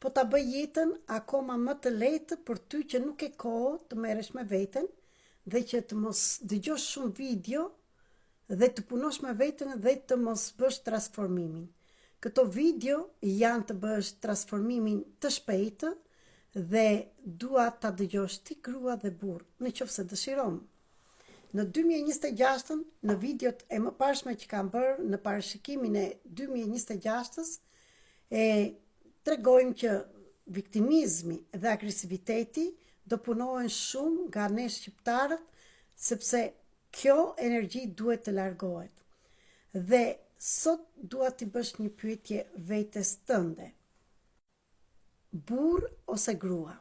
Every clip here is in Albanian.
po ta bëj jetën akoma më të lehtë për ty që nuk e kohë të merresh me veten dhe që të mos dëgjosh shumë video dhe të punosh me veten dhe të mos bësh transformimin. Këto video janë të bësh transformimin të shpejtë dhe dua ta dëgjosh ti grua dhe burr, nëse dëshiron. Në 2026, në videot e mëparshme që kam bërë në parashikimin e 2026-s, tregojmë që viktimizmi dhe agresiviteti do punohen shumë nga ne shqiptarët, sepse kjo energji duhet të largohet. Dhe sot dua t'i bësh një pyetje vetes tënde. Burr ose grua?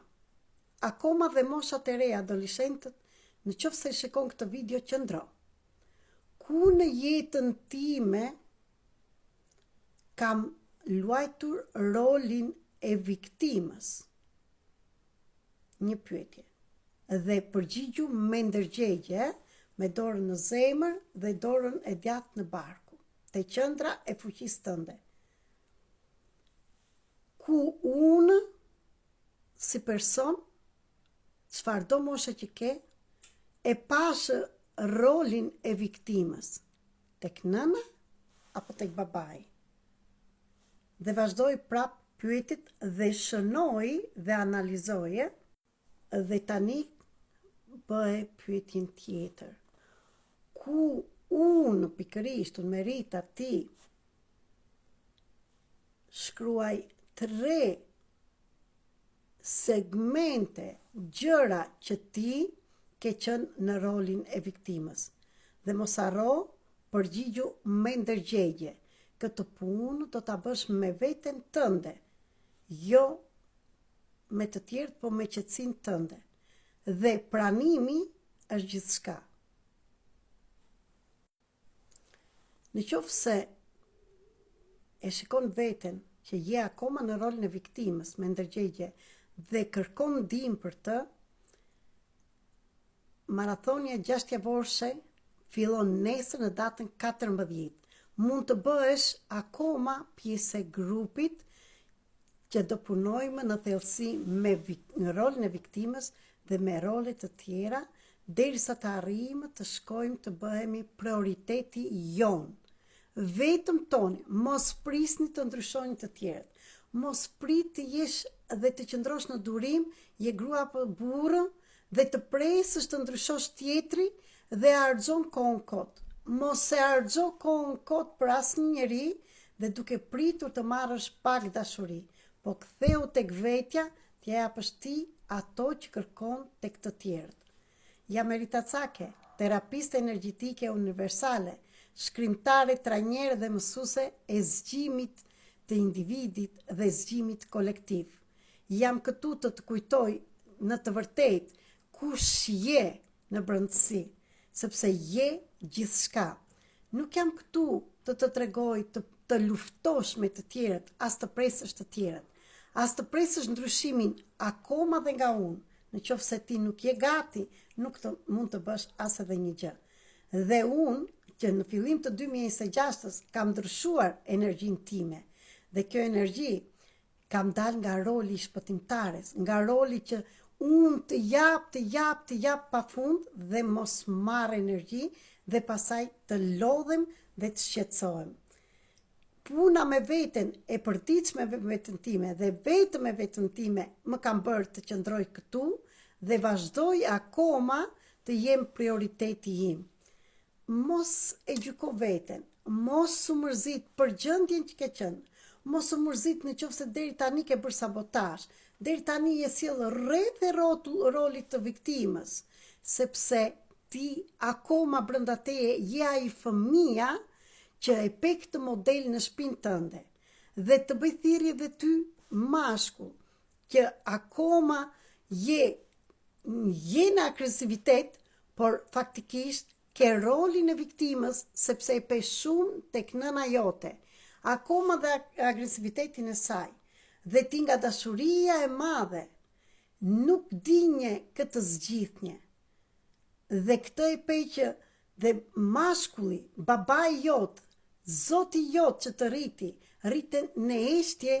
Akoma dhe moshat e reja adoleshentët, në qoftë se shikon këtë video, qëndro. Ku në jetën time kam luajtur rolin e viktimës? Një pyetje. Dhe përgjigju me ndërgjegje, me dorën në zemër dhe dorën e djathtë në barku, te qendra e fuqisë tënde. Ku unë, si person, çfarëdo moshe që ke, e pashë rolin e viktimës, tek nëna apo tek babai? Dhe vazhdoj prap pyetit dhe shënoj dhe analizoje, dhe tani bëhe pyetjen tjetër. Ku unë pikërisht unë merita ti shkruaj 3 segmente gjëra që ti ke qenë në rolin e viktimës. Dhe mos harro, përgjigju me ndërgjegje. Këtë punë do ta bësh me veten tënde, jo me të tjerët, po me qetësinë tënde. Dhe pranimi është gjithçka. Në qoftë se e shikon veten që je akoma në rolin e viktimës me ndërgjegje dhe kërkon ndihmë për të, Marathonia 6 javore fillon nesër në datën 14. Mund të bëhesh akoma pjesë e grupit që do punojmë në thellësi me në rolin e viktimës dhe me role të tjera, derisa të arrijmë të shkojmë të bëhemi prioriteti jon. Vetëm toni, mos prisni të ndryshojnë të tjerët. Mos prit të jesh dhe të qëndrosh në durim, je grua apo burrë, dhe të presësh të ndryshosh tjetri dhe harxhon kohën kot. Mos e harxho kohën kot për asnjë njeri dhe duke pritur të marrësh pak dashuri, po ktheu tek vetja, t'ja japësh ti ato që kërkon tek të tjerët. Jam Merita Cake, terapiste energjetike universale, shkrimtare, trajnere dhe mësuese e zgjimit të individit dhe zgjimit kolektiv. Jam këtu të të kujtoj në të vërtetë kush je në brendësi, sepse je gjithçka. Nuk jam këtu të të tregoj të luftosh me të tjerët, as të presësh të tjerët, as të presësh ndryshimin akoma dhe nga unë. Në qoftë se ti nuk je gati, nuk mund të bësh as edhe një gjë. Dhe unë, që në fillim të 2026-s kam ndryshuar energjinë time, dhe kjo energji kam dal nga roli i shpëtimtares, nga roli që unë të jap pa fund dhe mos marr energji dhe pasaj të lodhem dhe të shqetësohem. Puna me veten e përditshme me veten time dhe vetëm me veten time më kam bërë të qëndroj këtu dhe vazhdoj akoma të jem prioriteti im. Mos e gjyko veten, mos u mërzit për gjendjen që ke qenë, mos u mërzit në qoftë se deri tani ke bërë sabotazh, deri tani je sjell rreth e rolit të viktimës, sepse ti akoma brenda teje je ai fëmia që e pe këtë model në shpinë tënde dhe të bëj thirrje dhe ty mashkull që akoma je në agresivitet, por faktikisht ke rolin e viktimës sepse e pe shumë tek nëna jote, akoma dhe agresivitetin e saj. Dhe ti nga dashuria e madhe nuk dinje këtë zgjidhnje. Dhe këtë e pe që dhe mashkulli, babai jot, zoti jot që të rriten në eshtje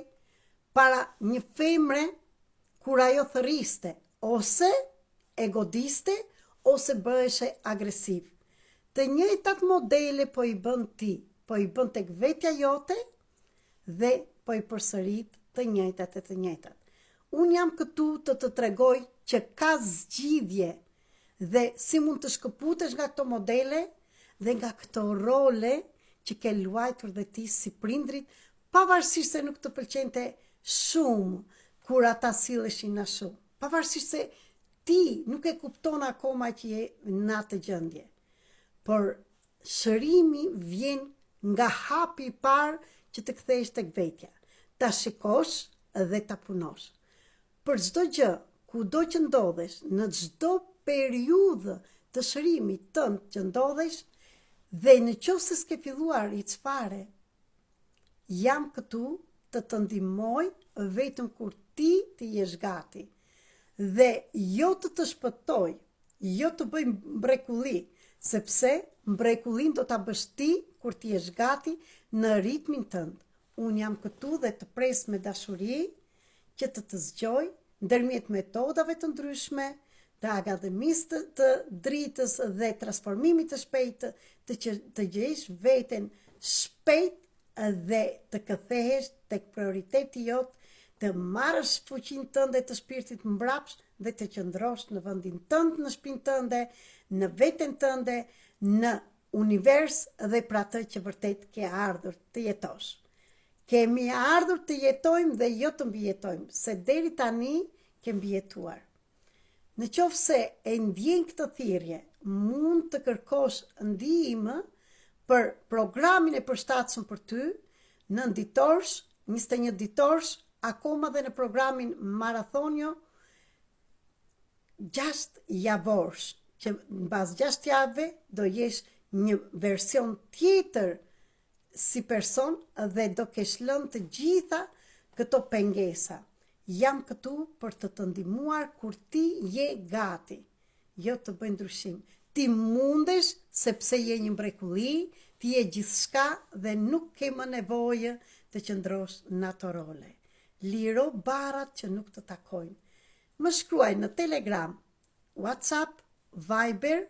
para një femre kur ajo thërriste, ose e godiste, ose bëheshe agresiv. Të njëjtat modele po i bën ti, po i bën tek vetja jote dhe po i përsërit të njëjtat e të njëjtat. Unë jam këtu të të tregoj që ka zgjidhje dhe si mund të shkëputesh nga këto modele dhe nga këto role që ke luajtur dhe ti si prindrit, pavarësisht se nuk të pëlqente shumë kur ata silleshin na shumë, pavarësisht se ti nuk e kupton akoma që je në atë gjendje. Por shërimi vjen nga hapi i parë që të kthehesh tek vetja, ta shikosh dhe ta punosh. Për çdo gjë, kudo që ndodhesh, në çdo periudhë të shërimit tënd që ndodhesh, dhe në qoftë se s'ke filluar i çfarë, jam këtu të të ndihmoj vetëm kur ti të jesh gati. Dhe jo të shpëtoj, jo të bëj mrekulli, sepse mrekullin do ta bësh ti kur ti jesh gati në ritmin tënd. Unë jam këtu dhe të pres me dashuri që të zgjoj ndërmjet metodave të ndryshme, të akademisë të dritës dhe transformimit të shpejtë, të gjesh veten shpejt dhe të kthehesh tek prioriteti jot, të marrësh fuqinë tënde të shpirtit mbrapsht dhe të qëndrosh në vendin tënd, në shtëpinë tënde, në veten tënde, në univers dhe për atë që vërtet ke ardhur të jetosh. Kemi ardhur të jetojmë dhe jo të mbijetojmë, se deri tani ke mbijetuar. Në qoftë se e ndjen këtë thirrje, mund të kërkosh ndihmë për programin e përshtatshëm për ty në ditorsh, 21 ditorsh, akoma dhe në programin Marathonio 6 javorsh, që në bazë 6 javëve do jesh një version tjetër si person dhe do kesh lënë të gjitha këto pengesa. Jam këtu për të ndihmuar kur ti je gati, jo të bëj ndryshim. Ti mundesh sepse je një mrekulli, ti je gjithçka dhe nuk ke më nevojë të qëndrosh në ato role. Liro barat që nuk të takojnë. Më shkruaj në Telegram, WhatsApp, Viber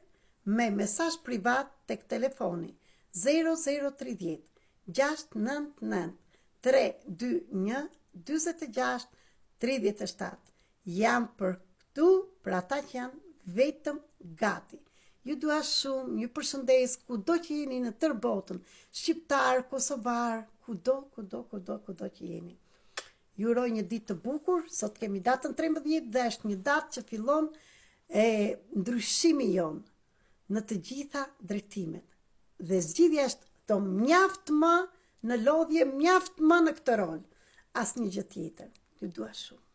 me mesazh privat tek telefoni 0030 699 321 46 37. Jam për këtu për ata që janë vetëm gati. Ju dua shumë, ju përshëndes kudo që jeni në tërë botën, shqiptar, kosovar, kudo që jeni. Ju uroj një ditë të bukur, sot kemi datën 13 dhe është një datë që fillon ndryshimi jonë në të gjitha drejtimet. Dhe zgjidhja është të mjaft më në lodhje, mjaft më në këtë rol. Asnjë gjë tjetër. Ju dua shumë.